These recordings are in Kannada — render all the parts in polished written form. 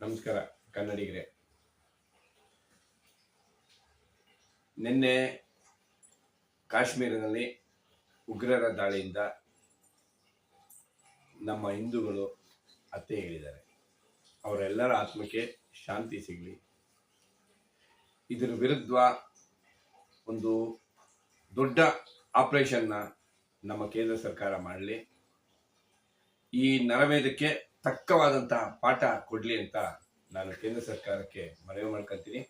ನಮಸ್ಕಾರ ಕನ್ನಡಿಗರೇ. ನಿನ್ನೆ ಕಾಶ್ಮೀರದಲ್ಲಿ ಉಗ್ರರ ದಾಳಿಯಿಂದ ನಮ್ಮ ಹಿಂದೂಗಳು ಅತ್ತೆ ಹೇಳಿದ್ದಾರೆ. ಅವರೆಲ್ಲರ ಆತ್ಮಕ್ಕೆ ಶಾಂತಿ ಸಿಗಲಿ. ಇದರ ವಿರುದ್ಧ ಒಂದು ದೊಡ್ಡ ಆಪರೇಷನ್ನ ನಮ್ಮ ಕೇಂದ್ರ ಸರ್ಕಾರ ಮಾಡಲಿ. ಈ ನರಮೇಧಕ್ಕೆ ತಕ್ಕವಾದಂತಹ ಪಾಠ ಕೊಡಲಿ ಅಂತ ನಾನು ಕೇಂದ್ರ ಸರ್ಕಾರಕ್ಕೆ ಮನವಿ ಮಾಡ್ಕೊತೀನಿ.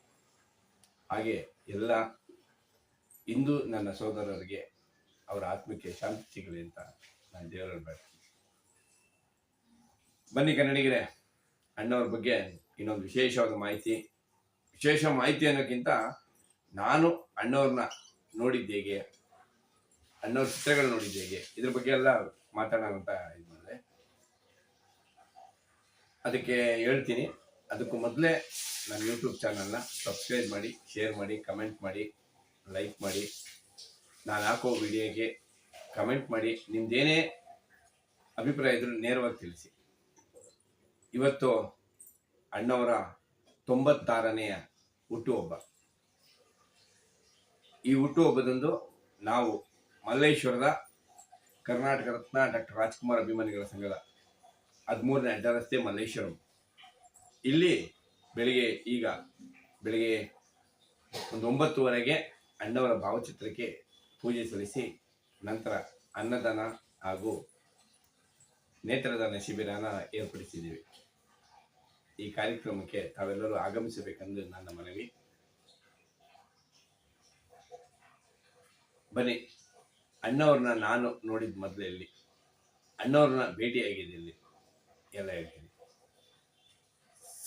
ಹಾಗೆ ಎಲ್ಲ ಇಂದು ನನ್ನ ಸೋದರರಿಗೆ ಅವರ ಆತ್ಮಕ್ಕೆ ಶಾಂತಿ ಸಿಗಲಿ ಅಂತ ನಾನು ದೇವರಲ್ಲಿ ಬೇಡ್ತೀನಿ. ಬನ್ನಿ ಕನ್ನಡಿಗರೇ, ಅಣ್ಣವ್ರ ಬಗ್ಗೆ ಇನ್ನೊಂದು ವಿಶೇಷವಾದ ಮಾಹಿತಿ ಅನ್ನೋಕ್ಕಿಂತ ನಾನು ಅಣ್ಣವ್ರನ್ನ ನೋಡಿದ್ದೆ ಹೇಗೆ, ಅಣ್ಣವ್ರ ಚಿತ್ರಗಳು ನೋಡಿದ್ದೆ ಹೇಗೆ, ಇದ್ರ ಬಗ್ಗೆ ಎಲ್ಲ ಮಾತಾಡೋಣ ಅಂತ ಇದು ಮಾಡಿದೆ. ಅದಕ್ಕೆ ಹೇಳ್ತೀನಿ. ಅದಕ್ಕೂ ಮೊದಲೇ ನನ್ನ ಯೂಟ್ಯೂಬ್ ಚಾನಲ್ನ ಸಬ್ಸ್ಕ್ರೈಬ್ ಮಾಡಿ, ಶೇರ್ ಮಾಡಿ, ಕಮೆಂಟ್ ಮಾಡಿ, ಲೈಕ್ ಮಾಡಿ. ನಾನು ಹಾಕೋ ವಿಡಿಯೋಗೆ ಕಮೆಂಟ್ ಮಾಡಿ. ನಿಮ್ದೇನೇ ಅಭಿಪ್ರಾಯ ಇದ್ರೂ ನೇರವಾಗಿ ತಿಳಿಸಿ. ಇವತ್ತು ಅಣ್ಣವರ 96ನೇ ಹುಟ್ಟುಹಬ್ಬ. ಈ ಹುಟ್ಟುಹಬ್ಬದಂದು ನಾವು ಮಲ್ಲೇಶ್ವರದ ಕರ್ನಾಟಕ ರತ್ನ ಡಾಕ್ಟರ್ ರಾಜ್ಕುಮಾರ್ ಅಭಿಮಾನಿಗಳ ಸಂಘದ 13ನೇ ಅಡ್ಡ ರಸ್ತೆ ಮಲ್ಲೇಶ್ವರಂ ಇಲ್ಲಿ ಬೆಳಿಗ್ಗೆ ಒಂದು 9:30ಗೆ ಅಣ್ಣವರ ಭಾವಚಿತ್ರಕ್ಕೆ ಪೂಜೆ ಸಲ್ಲಿಸಿ ನಂತರ ಅನ್ನದಾನ ಹಾಗೂ ನೇತ್ರದಾನ ಶಿಬಿರನ ಏರ್ಪಡಿಸಿದ್ದೀವಿ. ಈ ಕಾರ್ಯಕ್ರಮಕ್ಕೆ ತಾವೆಲ್ಲರೂ ಆಗಮಿಸಬೇಕೆಂದು ನನ್ನ ಮನವಿ. ಬನ್ನಿ, ಅಣ್ಣವ್ರನ್ನ ನಾನು ನೋಡಿದ ಮೊದಲಲ್ಲಿ, ಅಣ್ಣವ್ರನ್ನ ಭೇಟಿಯಾಗಿದ್ದಲ್ಲಿ ಎಲ್ಲ ಹೇಳ್ತೀನಿ.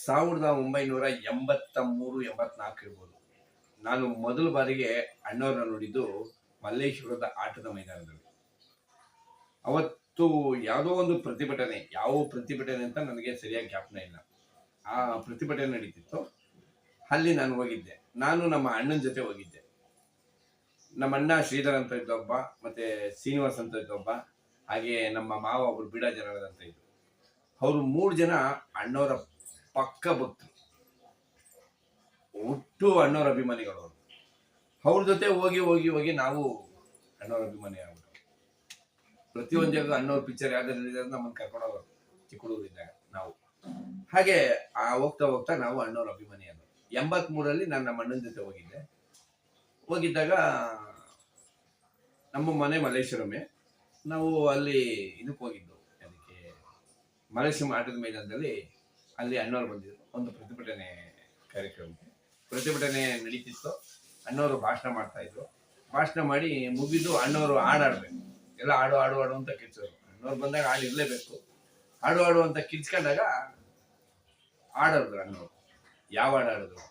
1983-84 ಇರ್ಬೋದು. ನಾನು ಮೊದಲ ಬಾರಿಗೆ ಅಣ್ಣವ್ರನ್ನ ನೋಡಿದ್ದು ಮಲ್ಲೇಶ್ವರದ ಆಟದ ಮೈದಾನದಲ್ಲಿ. ಅವತ್ತು ಯಾವುದೋ ಒಂದು ಪ್ರತಿಭಟನೆ, ಯಾವ ಪ್ರತಿಭಟನೆ ಅಂತ ನನಗೆ ಸರಿಯಾಗಿ ಜ್ಞಾಪನ ಇಲ್ಲ. ಆ ಪ್ರತಿಭಟನೆ ನಡೀತಿತ್ತು. ಅಲ್ಲಿ ನಾನು ಹೋಗಿದ್ದೆ. ನಾನು ನಮ್ಮ ಅಣ್ಣನ ಜೊತೆ ಹೋಗಿದ್ದೆ. ನಮ್ಮ ಅಣ್ಣ ಶ್ರೀಧರ್ ಅಂತ ಇದ್ದೊಬ್ಬ, ಮತ್ತೆ ಶ್ರೀನಿವಾಸ್ ಅಂತ ಇದ್ದೊಬ್ಬ, ಹಾಗೆ ನಮ್ಮ ಮಾವ ಒಬ್ರು ಬಿಡ ಜನ ಅಂತ ಇದ್ರು. ಅವರು 3 ಜನ ಅಣ್ಣವರ ಪಕ್ಕ ಭಕ್ತರು, ಒಟ್ಟು ಅಣ್ಣವರ ಅಭಿಮಾನಿಗಳು ಅವರು. ಅವ್ರ ಜೊತೆ ಹೋಗಿ ನಾವು ಅಣ್ಣವರ ಅಭಿಮಾನಿ ಆಗ್ಬಿಟ್ಟು ಪ್ರತಿಯೊಂದು ಜಾಗ ಅಣ್ಣವ್ರ ಪಿಕ್ಚರ್ ಯಾವ್ದಾದ್ರು ನಮ್ಮನ್ನು ಕರ್ಕೊಂಡು ಹೋಗೋರು ಚಿಕ್ಕ ಹುಡುಗರಿದ್ದಾಗ ನಾವು. ಹಾಗೆ ಹೋಗ್ತಾ ನಾವು ಅಣ್ಣವ್ರ ಅಭಿಮಾನಿ ಆದ್ರು. 83ರಲ್ಲಿ ನಾನು ನಮ್ಮ ಅಣ್ಣನ ಜೊತೆ ಹೋಗಿದ್ದಾಗ ನಮ್ಮ ಮನೆ ಮಲ್ಲೇಶ್ವರಮೇ. ನಾವು ಅಲ್ಲಿ ಇದಕ್ಕೆ ಹೋಗಿದ್ದು, ಅದಕ್ಕೆ ಮಲ್ಲೇಶ್ವರಂ ಆಟದ ಮೈದಾನದಲ್ಲಿ. ಅಲ್ಲಿ ಅಣ್ಣವ್ರು ಬಂದಿದ್ರು ಒಂದು ಪ್ರತಿಭಟನೆ ಕಾರ್ಯಕ್ರಮಕ್ಕೆ. ಪ್ರತಿಭಟನೆ ನಡೀತಿತ್ತು. ಅಣ್ಣವರು ಭಾಷಣ ಮಾಡ್ತಾ ಇದ್ರು. ಭಾಷಣ ಮಾಡಿ ಮುಗಿದು ಅಣ್ಣವರು ಹಾಡಾಡ್ಬೇಕು. ಎಲ್ಲ ಆಡು ಅಂತ ಕಿರ್ಚೋರು. ಅಣ್ಣವ್ರು ಬಂದಾಗ ಹಾಡು ಇರಲೇಬೇಕು. ಆಡು ಅಂತ ಕಿರ್ಚ್ಕೊಂಡಾಗ ಹಾಡೋದ್ರು ಅಣ್ಣವ್ರು. ಯಾವ ಹಾಡು ಹಾಡಿದ್ರು?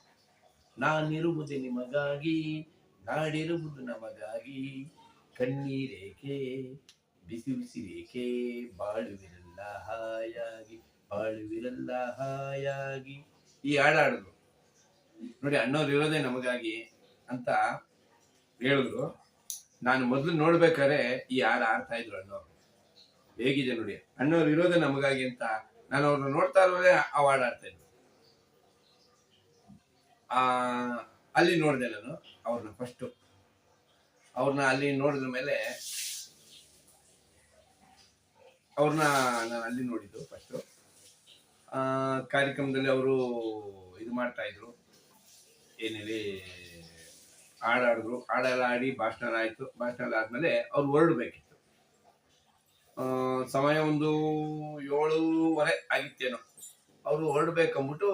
ನಾನಿರುವುದು ನಿಮಗಾಗಿ, ನಾಡಿರುವುದು ನಮಗಾಗಿ, ಕಣ್ಣೀರೇಕೆ ಬಿಸಿ ರೇಖೆ, ಬಾಳುವಿರಲ್ಲ ಹಾಯಾಗಿ ಈ ಹಾಡಾಡಿದ್ರು ನೋಡಿ. ಅಣ್ಣವ್ರು ಇರೋದೇ ನಮಗಾಗಿ ಅಂತ ಹೇಳಿದ್ರು. ನಾನು ಮೊದಲು ನೋಡ್ಬೇಕಾದ್ರೆ ಈ ಹಾಡು ಆಡ್ತಾ ಇದ್ರು ಅಣ್ಣವ್ರು. ಹೇಗಿದೆ ನೋಡಿ, ಅಣ್ಣವ್ರು ಇರೋದೇ ನಮಗಾಗಿ ಅಂತ. ನಾನು ಅವ್ರನ್ನ ನೋಡ್ತಾ ಇರೋದೇ ಆ ಹಾಡು ಆಡ್ತಾ ಇದ್ರು. ಅಲ್ಲಿ ನೋಡಿದೆ ನಾನು ಅವ್ರನ್ನ ಫಸ್ಟ್. ಅವ್ರನ್ನ ಅಲ್ಲಿ ನೋಡಿದ ಮೇಲೆ ಅವ್ರನ್ನ ನಾನು ಅಲ್ಲಿ ನೋಡಿದ್ದು ಫಸ್ಟು. ಕಾರ್ಯಕ್ರಮದಲ್ಲಿ ಅವರು ಇದು ಮಾಡ್ತಾ ಇದ್ರು, ಏನೇಳಿ ಹಾಡಾಡಿದ್ರು. ಹಾಡೆಲ್ಲ ಆಡಿ ಭಾಷಣ ಆಯಿತು. ಭಾಷಣ ಆದಮೇಲೆ ಅವ್ರು ಹೊರಡಬೇಕಿತ್ತು. ಸಮಯ ಒಂದು 7:30 ಆಗಿತ್ತೇನೋ. ಅವರು ಹೊರಡ್ಬೇಕಂದ್ಬಿಟ್ಟು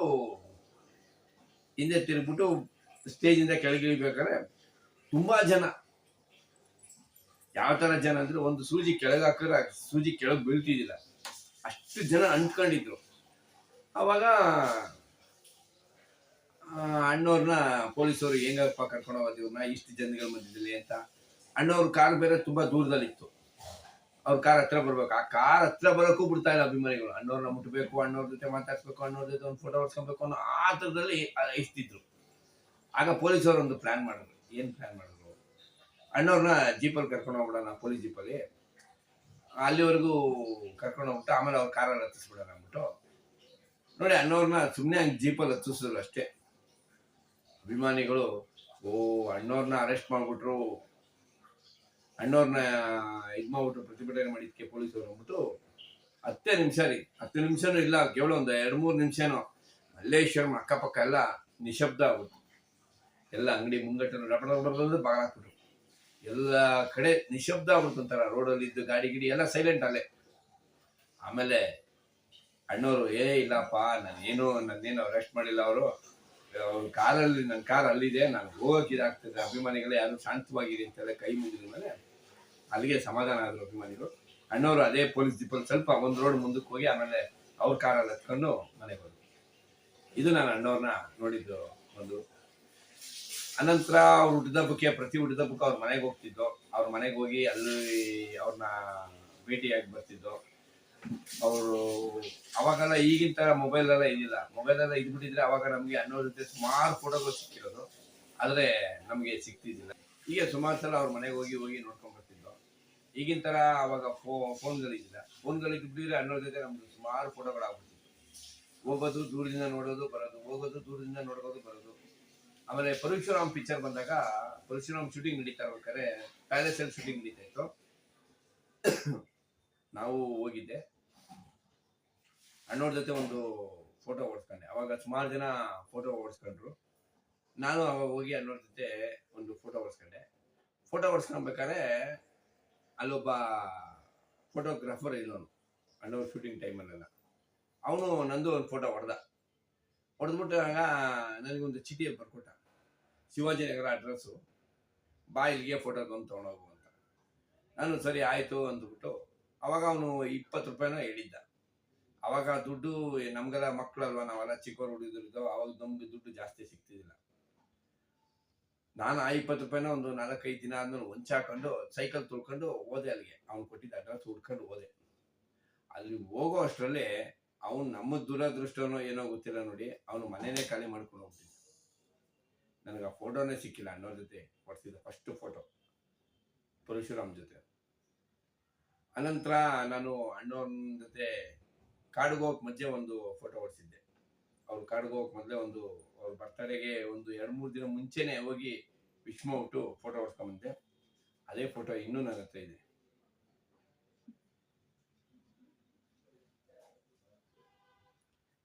ಹಿಂದೆ ತಿರುಗ್ಬಿಟ್ಟು ಸ್ಟೇಜಿಂದ ಕೆಳಗಿಳಿಬೇಕಾದ್ರೆ ತುಂಬ ಜನ, ಯಾವ ಥರ ಜನ ಅಂದರೆ ಒಂದು ಸೂಜಿ ಕೆಳಗೆ ಹಾಕಿದ್ರೆ ಸೂಜಿ ಕೆಳಗೆ ಬೀಳ್ತಿದ್ದಿಲ್ಲ, ಅಷ್ಟು ಜನ ಅಂಟ್ಕೊಂಡಿದ್ರು. ಆವಾಗ ಅಣ್ಣವ್ರನ್ನ ಪೊಲೀಸರು ಹೆಂಗಪ್ಪ ಕರ್ಕೊಂಡು ಹೋಗೋದು ಇವ್ರನ್ನ ಇಷ್ಟು ಜನಗಳ ಮಧ್ಯದಲ್ಲಿ ಅಂತ. ಅಣ್ಣವ್ರ ಕಾರ್ ಬೇರೆ ತುಂಬ ದೂರದಲ್ಲಿತ್ತು. ಅವ್ರ ಕಾರ್ ಹತ್ರ ಬರ್ಬೇಕು. ಆ ಕಾರ್ ಹತ್ರ ಬರೋಕ್ಕೂ ಬಿಡ್ತಾ ಇಲ್ಲ ಅಭಿಮಾನಿಗಳು. ಅಣ್ಣವ್ರನ್ನ ಮುಟ್ಟಬೇಕು, ಅಣ್ಣವ್ರ ಜೊತೆ ಮಾತಾಡ್ಸ್ಬೇಕು, ಅಣ್ಣವ್ರ ಜೊತೆ ಒಂದು ಫೋಟೋ ಹೊಡ್ಸ್ಕೊಬೇಕು ಅನ್ನೋ ಆ ಥರದಲ್ಲಿ ಇಷ್ಟಿದ್ರು. ಆಗ ಪೊಲೀಸರು ಒಂದು ಪ್ಲಾನ್ ಮಾಡಿದ್ರು. ಏನು ಪ್ಲಾನ್ ಮಾಡಿದ್ರು? ಅಣ್ಣವ್ರನ್ನ ಜೀಪಲ್ಲಿ ಕರ್ಕೊಂಡು ಹೋಗ್ಬಿಡೋಣ, ಪೊಲೀಸ್ ಜೀಪಲ್ಲಿ ಅಲ್ಲಿವರೆಗೂ ಕರ್ಕೊಂಡು ಹೋಗ್ಬಿಟ್ಟು ಆಮೇಲೆ ಅವ್ರ ಕಾರಲ್ಲಿ ಹತ್ತಿಸ್ಬಿಡೋಣ ಅಂದ್ಬಿಟ್ಟು ನೋಡಿ ಅಣ್ಣವ್ರನ್ನ ಸುಮ್ಮನೆ ಹಂಗೆ ಜೀಪಲ್ಲಿ ಹತ್ತಿಸಿದ್ರು ಅಷ್ಟೇ. ಅಭಿಮಾನಿಗಳು ಓ ಅಣ್ಣವ್ರನ್ನ ಅರೆಸ್ಟ್ ಮಾಡ್ಬಿಟ್ರು, ಅಣ್ಣವ್ರನ್ನ ಇದು ಮಾಡ್ಬಿಟ್ರು, ಪ್ರತಿಭಟನೆ ಮಾಡಿದ್ಕೆ ಪೊಲೀಸರು ಅಂದ್ಬಿಟ್ಟು 10 ನಿಮಿಷ ರೀ, 10 ನಿಮಿಷನೂ ಇಲ್ಲ, ಕೇವಲ ಒಂದು 2-3 ನಿಮಿಷನೋ ಮಲ್ಲೇಶ್ವರಂ ಅಕ್ಕಪಕ್ಕ ಎಲ್ಲ ನಿಶಬ್ದ ಆಗ್ಬಿಟ್ಟು, ಎಲ್ಲ ಅಂಗಡಿ ಮುಂಗಟ್ಟನ್ನು ರಬಡಬಡಬಡ ಬಾಗಾಕ್ಬಿಟ್ರು, ಎಲ್ಲ ಕಡೆ ನಿಶಬ್ದ ಆಗ್ಬಿಡ್ತು ಒಂಥರ. ರೋಡಲ್ಲಿ ಇದ್ದು ಗಾಡಿ ಗಿಡಿ ಎಲ್ಲ ಸೈಲೆಂಟ್ ಅಲ್ಲೇ. ಆಮೇಲೆ ಅಣ್ಣವರು ಇಲ್ಲಪ್ಪ ನನ್ನೇನು ಅರೆಸ್ಟ್ ಮಾಡಿಲ್ಲ ಅವರು, ಅವ್ರ ಕಾರಲ್ಲಿ, ನನ್ನ ಕಾರ್ ಅಲ್ಲಿದೆ, ನಾನು ಹೋಗಕ್ಕೆ ಇದಾಗ್ತದೆ, ಅಭಿಮಾನಿಗಳೇ ಯಾರು ಶಾಂತವಾಗಿರಿ ಅಂತೆಲ್ಲ ಕೈ ಮುಗಿದ ಮೇಲೆ ಅಲ್ಲಿಗೆ ಸಮಾಧಾನ ಆದ್ರು ಅಭಿಮಾನಿಗಳು. ಅಣ್ಣವರು ಅದೇ ಪೊಲೀಸ್ ಜೀಪಲ್ಲಿ ಸ್ವಲ್ಪ ಒಂದು ರೋಡ್ ಮುಂದಕ್ಕೆ ಹೋಗಿ ಆಮೇಲೆ ಅವ್ರ ಕಾರಲ್ಲಿ ಹತ್ಕೊಂಡು ಮನೆಗೆ ಹೋದ್ರು. ಇದು ನಾನು ಅಣ್ಣವ್ರನ್ನ ನೋಡಿದ್ದು ಒಂದು. ಅನಂತರ ಅವ್ರ ಹುಟ್ಟಿದಬ್ಬಕ್ಕೆ, ಪ್ರತಿ ಹುಟ್ಟಿದಬ್ಬಕ್ಕೆ ಅವ್ರ ಮನೆಗೆ ಹೋಗ್ತಿದ್ದೋ, ಅವ್ರ ಮನೆಗೆ ಹೋಗಿ ಅಲ್ಲಿ ಅವ್ರನ್ನ ಭೇಟಿಯಾಗಿ ಬರ್ತಿದ್ದೋ. ಅವರು ಅವಾಗೆಲ್ಲ ಈಗಿನ ತರ ಮೊಬೈಲ್ ಎಲ್ಲ ಇದಿಲ್ಲ, ಮೊಬೈಲ್ ಎಲ್ಲ ಇದ್ಬಿಟ್ಟಿದ್ರೆ ಅವಾಗ ನಮ್ಗೆ ಅಣ್ಣವ್ರ ಜೊತೆ ಸುಮಾರು ಫೋಟೋಗಳು ಸಿಕ್ಕಿರೋದು, ಆದ್ರೆ ನಮ್ಗೆ ಸಿಕ್ತಿದ್ದಿಲ್ಲ. ಈಗ ಸುಮಾರು ಸಲ ಅವ್ರ ಮನೆಗೆ ಹೋಗಿ ನೋಡ್ಕೊಂಡ್ ಬರ್ತಿದ್ದೋ. ಈಗಿನ ತರ ಅವಾಗ ಫೋನ್ಗಳಿದ್ದಿಲ್ಲ, ಫೋನ್ಗಳಿದ್ಬಿಟ್ಟಿದ್ರೆ ಅಣ್ಣವ್ರ ಜೊತೆ ನಮ್ಗೆ ಸುಮಾರು ಫೋಟೋಗಳಾಗ್ಬಿಡ್ತಿತ್ತು. ಹೋಗೋದು ದೂರದಿಂದ ನೋಡೋದು ಬರೋದು, ಹೋಗೋದು ದೂರದಿಂದ ನೋಡೋದು ಬರೋದು. ಆಮೇಲೆ ಪರಶುರಾಮ್ ಪಿಕ್ಚರ್ ಬಂದಾಗ, ಪರಶುರಾಮ್ ಶೂಟಿಂಗ್ ನಡೀತಾ ಇರ್ಬೇಕಾದ್ರೆ ಪ್ಯಾಲೇಸ್ ಅಲ್ಲಿ ಶೂಟಿಂಗ್ ನಡೀತಾ ಇತ್ತು. ನಾವು ಹೋಗಿದ್ದೆ, ಅಣ್ಣವ್ರ ಜೊತೆ ಒಂದು ಫೋಟೋ ಓಡಿಸ್ಕೊಂಡೆ. ಅವಾಗ ಸುಮಾರು ಜನ ಫೋಟೋ ಓಡಿಸ್ಕೊಂಡ್ರು, ನಾನು ಅವಾಗ ಹೋಗಿ ಅಣ್ಣವ್ರ ಜೊತೆ ಒಂದು ಫೋಟೋ ಓಡಿಸ್ಕೊಂಡೆ. ಫೋಟೋ ಓಡಿಸ್ಕೊಳ್ಬೇಕಾದ್ರೆ ಅಲ್ಲೊಬ್ಬ ಫೋಟೋಗ್ರಾಫರ್ ಇಲ್ಲವನು, ಅಣ್ಣವ್ರ ಶೂಟಿಂಗ್ ಟೈಮಲ್ಲೆಲ್ಲ ಅವನು ನಂದು ಒಂದು ಫೋಟೋ ಹೊಡೆದ್ಬಿಟ್ಟಾಗ ನನಗೊಂದು ಚೀಟಿಯಲ್ಲಿ ಬರ್ಕೊಟ್ಟ, ಶಿವಾಜಿನಗರ ಅಡ್ರೆಸ್ಸು, ಬಾ ಇಲ್ಲಿಗೆ ಫೋಟೋ ಬಂದು ತೊಗೊಂಡೋಗು ಅಂತ. ನಾನು ಸರಿ ಆಯಿತು ಅಂದ್ಬಿಟ್ಟು, ಅವಾಗ ಅವನು 20 ರೂಪಾಯಿನೋ ಹೇಳಿದ್ದ. ಅವಾಗ ದುಡ್ಡು ನಮ್ಗೆಲ್ಲ ಮಕ್ಕಳಲ್ವ, ನಾವೆಲ್ಲ ಚಿಕ್ಕವರು ಹುಡುಗಿದ್ರು, ಅವಾಗ ನಮ್ಗೆ ದುಡ್ಡು ಜಾಸ್ತಿ ಸಿಗ್ತಿದ್ದಿಲ್ಲ. ನಾನು ಆ 20 ರೂಪಾಯಿನ ಒಂದು 4-5 ದಿನ ಆದ್ಮೇಲೆ ಹೊಂಚಾಕೊಂಡು ಸೈಕಲ್ ತುಳ್ಕೊಂಡು ಹೋದೆ ಅಲ್ಲಿಗೆ, ಅವ್ನು ಕೊಟ್ಟಿದ್ದ ಅಡ್ರೆಸ್ ಹುಡ್ಕೊಂಡು ಹೋದೆ. ಅಲ್ಲಿ ಹೋಗೋ ಅಷ್ಟರಲ್ಲಿ ಅವನು, ನಮ್ಮ ದುರದೃಷ್ಟನೋ ಏನೋ ಗೊತ್ತಿಲ್ಲ ನೋಡಿ, ಅವನು ಮನೇನೆ ಖಾಲಿ ಮಾಡ್ಕೊಂಡು ಹೋಗ್ತಿದ್ದ. ನನಗೆ ಆ ಫೋಟೋನೇ ಸಿಕ್ಕಿಲ್ಲ. ಅಣ್ಣವ್ರ ಜೊತೆ ಹೊಡ್ಸಿದ್ದ ಫಸ್ಟ್ ಫೋಟೋ ಪರಶುರಾಮ್ ಜೊತೆ. ಅನಂತರ ನಾನು ಅಣ್ಣವ್ರ ಜೊತೆ ಕಾಡಿಗೆ ಹೋಗಕ್ ಮಧ್ಯೆ ಒಂದು ಫೋಟೋ ಹೊಡ್ಸಿದ್ದೆ. ಅವ್ರು ಕಾಡಿಗೆ ಹೋಗಕ್ ಮೊದಲೇ ಒಂದು, ಅವ್ರ ಬರ್ತಡೆಗೆ ಒಂದು 2-3 ದಿನ ಮುಂಚೆನೆ ಹೋಗಿ ವಿಶ್ ಮಾಡ್ಬಿಟ್ಟು ಫೋಟೋ ಹೊಡ್ಸ್ಕೊಂಬಂದೆ. ಅದೇ ಫೋಟೋ ಇನ್ನೂ ನನ್ನ ಹತ್ರ ಇದೆ.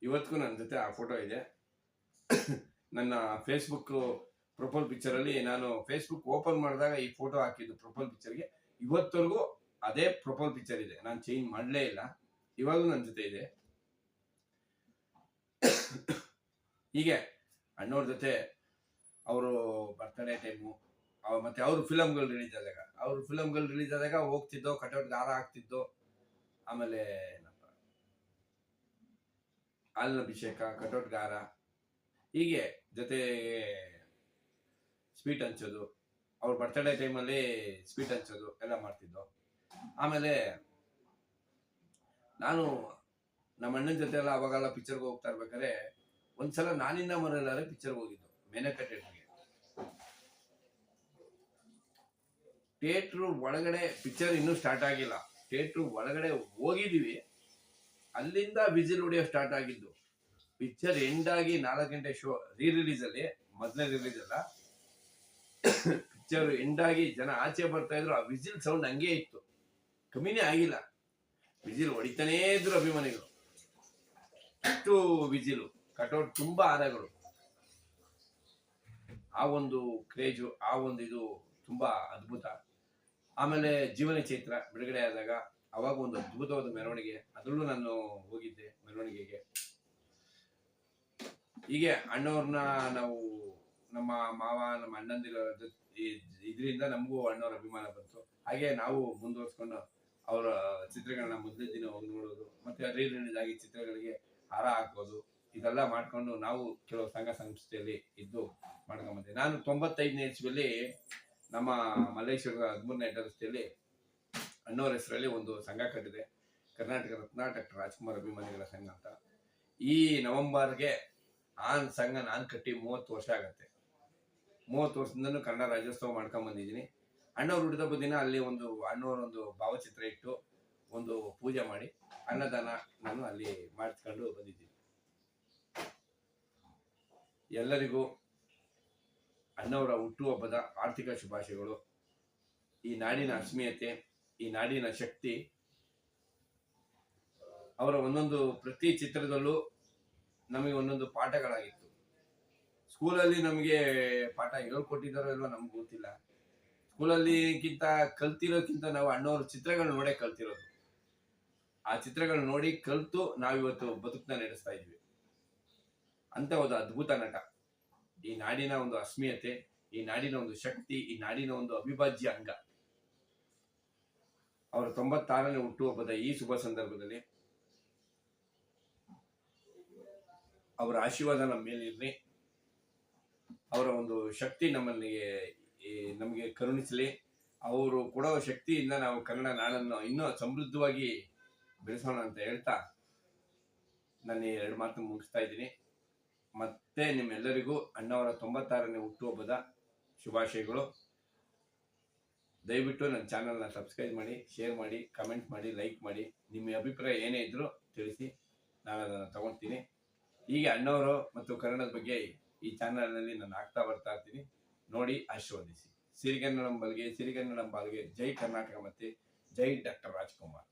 ಇವತ್ತಿಗೂ ನನ್ನ ಜೊತೆ ಆ ಫೋಟೋ ಇದೆ. ನನ್ನ ಫೇಸ್ಬುಕ್ ಪ್ರೊಫೈಲ್ ಪಿಕ್ಚರ್ ಅಲ್ಲಿ, ನಾನು ಫೇಸ್ಬುಕ್ ಓಪನ್ ಮಾಡಿದಾಗ ಈ ಫೋಟೋ ಹಾಕಿದ್ದು ಪ್ರೊಫೈಲ್ ಪಿಕ್ಚರ್ಗೆ, ಇವತ್ತವರೆಗೂ ಅದೇ ಪ್ರೊಫೈಲ್ ಪಿಕ್ಚರ್ ಇದೆ, ನಾನು ಚೇಂಜ್ ಮಾಡಲೇ ಇಲ್ಲ, ಇವಾಗಲೂ ನನ್ನ ಜೊತೆ ಇದೆ. ಹೀಗೆ ಅಣ್ಣವ್ರ ಜೊತೆ ಅವರು ಬರ್ತಡೇ ಟೈಮು, ಮತ್ತೆ ಅವ್ರ ಫಿಲಮ್ಗಳು ರಿಲೀಸ್ ಆದಾಗ ಹೋಗ್ತಿದ್ದೋ, ಕಟೌಟ್ಗೆ ಹಾರ ಹಾಕ್ತಿದ್ದೋ. ಆಮೇಲೆ ಹಾಲಿನ ಅಭಿಷೇಕ, ಕಟೌಟ್ಗೆ ಹಾರ, ಹೀಗೆ ಜೊತೆ ಸ್ವೀಟ್ ಹಂಚೋದು, ಅವ್ರ ಬರ್ತಡೇ ಟೈಮಲ್ಲಿ ಸ್ವೀಟ್ ಹಂಚೋದು ಎಲ್ಲ ಮಾಡ್ತಿದ್ದೋ. ಆಮೇಲೆ ನಾನು ನಮ್ಮ ಅಣ್ಣನ ಜೊತೆ ಎಲ್ಲ ಅವಾಗೆಲ್ಲ ಪಿಕ್ಚರ್ಗೆ ಹೋಗ್ತಾ ಇರ್ಬೇಕಾದ್ರೆ ಒಂದ್ಸಲ ನಾನಿನ್ನ ಮರೆಯಲಾರೆ ಪಿಕ್ಚರ್ಗೆ ಹೋಗಿದ್ದು, ಮೇನಕ ಥಿಯೇಟರ್ಗೆ. ಥಿಯೇಟ್ರು ಒಳಗಡೆ ಪಿಕ್ಚರ್ ಇನ್ನೂ ಸ್ಟಾರ್ಟ್ ಆಗಿಲ್ಲ, ಥಿಯೇಟ್ರು ಒಳಗಡೆ ಹೋಗಿದ್ದೀವಿ, ಅಲ್ಲಿಂದ ವಿಸಿಲ್ ಹೊಡಿಯೋ ಸ್ಟಾರ್ಟ್ ಆಗಿದ್ದು. ಪಿಕ್ಚರ್ ಎಂಡ್ ಆಗಿ 4 ಗಂಟೆ ಶೋ, ರಿಲೀಸ್ ಅಲ್ಲಿ, ಮೊದಲನೇ ರಿಲೀಸ್ ಅಲ್ಲ, ಪಿಕ್ಚರ್ ಎಂಡ್ ಆಗಿ ಜನ ಆಚೆ ಬರ್ತಾ ಇದ್ರು, ಆ ವಿಸಿಲ್ ಸೌಂಡ್ ಹಂಗೆ ಇತ್ತು, ಕಮ್ಮಿನೇ ಆಗಿಲ್ಲ. ವಿಸಿಲ್ ಹೊಡಿತಾನೇ ಇದ್ರು ಅಭಿಮಾನಿಗಳು, ಅಷ್ಟು ವಿಸಿಲು, ಕಟೌಟ್ ತುಂಬಾ ಹಾರಗಳು. ಆ ಒಂದು ಕ್ರೇಜು, ಆ ಒಂದು ಇದು ತುಂಬಾ ಅದ್ಭುತ. ಆಮೇಲೆ ಜೀವನ ಚೈತ್ರ ಬಿಡುಗಡೆ ಆದಾಗ ಅವಾಗ ಒಂದು ಅದ್ಭುತವಾದ ಮೆರವಣಿಗೆ, ಅದರಲ್ಲೂ ನಾನು ಹೋಗಿದ್ದೆ ಮೆರವಣಿಗೆಗೆ. ಹೀಗೆ ಅಣ್ಣವ್ರನ್ನ ನಾವು, ನಮ್ಮ ಮಾವ, ನಮ್ಮ ಅಣ್ಣಂದಿರ ಇದರಿಂದ ನಮಗೂ ಅಣ್ಣವ್ರ ಅಭಿಮಾನ ಬಂತು. ಹಾಗೆ ನಾವು ಮುಂದುವರ್ಸ್ಕೊಂಡು ಅವರ ಚಿತ್ರಗಳನ್ನ ಮೊದಲೇ ದಿನ ಹೋಗಿ ನೋಡೋದು, ಮತ್ತೆ ರಿಲೀಸ್ ಆಗಿ ಚಿತ್ರಗಳಿಗೆ ಹಾರ ಹಾಕೋದು, ಇದೆಲ್ಲ ಮಾಡ್ಕೊಂಡು ನಾವು ಕೆಲವು ಸಂಘ ಸಂಸ್ಥೆಯಲ್ಲಿ ಇದ್ದು ಮಾಡ್ಕೊಂಬಂದೆ. ನಾನು 95ನೇ ಇಸ್ವಿಯಲ್ಲಿ ನಮ್ಮ ಮಲ್ಲೇಶ್ವರದ 13ನೇ ರಸ್ತೆಯಲ್ಲಿ ಅಣ್ಣವ್ರ ಹೆಸರಲ್ಲಿ ಒಂದು ಸಂಘ ಕಟ್ಟಿದೆ, ಕರ್ನಾಟಕ ರತ್ನ ಡಾಕ್ಟರ್ ರಾಜ್ಕುಮಾರ್ ಅಭಿಮಾನಿಗಳ ಸಂಘ ಅಂತ. ಈ ನವೆಂಬರ್ಗೆ ಆ ಸಂಘ ನಾನು ಕಟ್ಟಿ 30 ವರ್ಷ ಆಗತ್ತೆ. 30 ವರ್ಷದಿಂದನೂ ಕನ್ನಡ ರಾಜ್ಯೋತ್ಸವ ಮಾಡ್ಕೊಂಡ್ ಬಂದಿದ್ದೀನಿ. ಅಣ್ಣವ್ರು ಹುಟ್ಟಿದಬ್ಬ ದಿನ ಅಲ್ಲಿ ಒಂದು ಅಣ್ಣವ್ರೊಂದು ಭಾವಚಿತ್ರ ಇಟ್ಟು ಒಂದು ಪೂಜೆ ಮಾಡಿ ಅನ್ನದಾನ ನಾನು ಅಲ್ಲಿ ಮಾಡಿಸ್ಕೊಂಡು ಬಂದಿದ್ದೀನಿ. ಎಲ್ಲರಿಗೂ ಅಣ್ಣವರ ಹುಟ್ಟುಹಬ್ಬದ ಆರ್ಥಿಕ ಶುಭಾಶಯಗಳು. ಈ ನಾಡಿನ ಅಸ್ಮಿಯತೆ, ಈ ನಾಡಿನ ಶಕ್ತಿ, ಅವರ ಒಂದೊಂದು ಪ್ರತಿ ಚಿತ್ರದಲ್ಲೂ ನಮಗೆ ಒಂದೊಂದು ಪಾಠಗಳಾಗಿತ್ತು. ಸ್ಕೂಲಲ್ಲಿ ನಮಗೆ ಪಾಠ ಹೇಳ್ಕೊಟ್ಟಿದ್ದಾರೋ ಇಲ್ವೋ ನಮ್ಗೆ ಗೊತ್ತಿಲ್ಲ. ಸ್ಕೂಲಲ್ಲಿಗಿಂತ ಕಲ್ತಿರೋಕ್ಕಿಂತ ನಾವು ಅಣ್ಣವ್ರ ಚಿತ್ರಗಳನ್ನ ನೋಡೇ ಕಲ್ತಿರೋದು. ಆ ಚಿತ್ರಗಳನ್ನ ನೋಡಿ ಕಲ್ತು ನಾವಿವತ್ತು ಬದುಕನ್ನ ನಡೆಸ್ತಾ ಇದ್ವಿ. ಅಂತ ಒಂದು ಅದ್ಭುತ ನಟ. ಈ ನಾಡಿನ ಒಂದು ಅಸ್ಮಿಯತೆ, ಈ ನಾಡಿನ ಒಂದು ಶಕ್ತಿ, ಈ ನಾಡಿನ ಒಂದು ಅವಿಭಾಜ್ಯ ಅಂಗ. ಅವರ 96ನೇ ಹುಟ್ಟುಹಬ್ಬದ ಈ ಶುಭ ಸಂದರ್ಭದಲ್ಲಿ ಅವರ ಆಶೀರ್ವಾದ ನಮ್ಮ ಮೇಲೆ ಇರಲಿ. ಅವರ ಒಂದು ಶಕ್ತಿ ನಮಗೆ ಕರುಣಿಸಲಿ. ಅವರು ಕೊಡೋ ಶಕ್ತಿಯಿಂದ ನಾವು ಕನ್ನಡ ನಾಡನ್ನು ಇನ್ನೂ ಸಮೃದ್ಧವಾಗಿ ಬೆಳೆಸೋಣ ಅಂತ ಹೇಳ್ತಾ ನಾನು 2 ಮಾತು ಮುಗಿಸ್ತಾ ಇದ್ದೀನಿ. ಮತ್ತೆ ನಿಮ್ಮೆಲ್ಲರಿಗೂ ಅಣ್ಣವರ 96ನೇ ಹುಟ್ಟುಹಬ್ಬದ ಶುಭಾಶಯಗಳು. ದಯವಿಟ್ಟು ನನ್ನ ಚಾನಲ್ನ ಸಬ್ಸ್ಕ್ರೈಬ್ ಮಾಡಿ, ಶೇರ್ ಮಾಡಿ, ಕಮೆಂಟ್ ಮಾಡಿ, ಲೈಕ್ ಮಾಡಿ. ನಿಮ್ಮ ಅಭಿಪ್ರಾಯ ಏನೇ ಇದ್ರೂ ತಿಳಿಸಿ, ನಾನು ಅದನ್ನು ತಗೊಳ್ತೀನಿ. ಹೀಗೆ ಅಣ್ಣವರು ಮತ್ತು ಕನ್ನಡದ ಬಗ್ಗೆ ಈ ಚಾನಲ್ನಲ್ಲಿ ನಾನು ಬರ್ತಾ ಇರ್ತೀನಿ. ನೋಡಿ ಆಶೀರ್ವದಿಸಿ. ಸಿರಿಗನ್ನಡಂ ಬಾಳ್ಗೆ, ಸಿರಿಗನ್ನಡಂ ಬಾಳ್ಗೆ. ಜೈ ಕರ್ನಾಟಕ ಮತ್ತೆ ಜೈ ಡಾಕ್ಟರ್ ರಾಜ್ಕುಮಾರ್.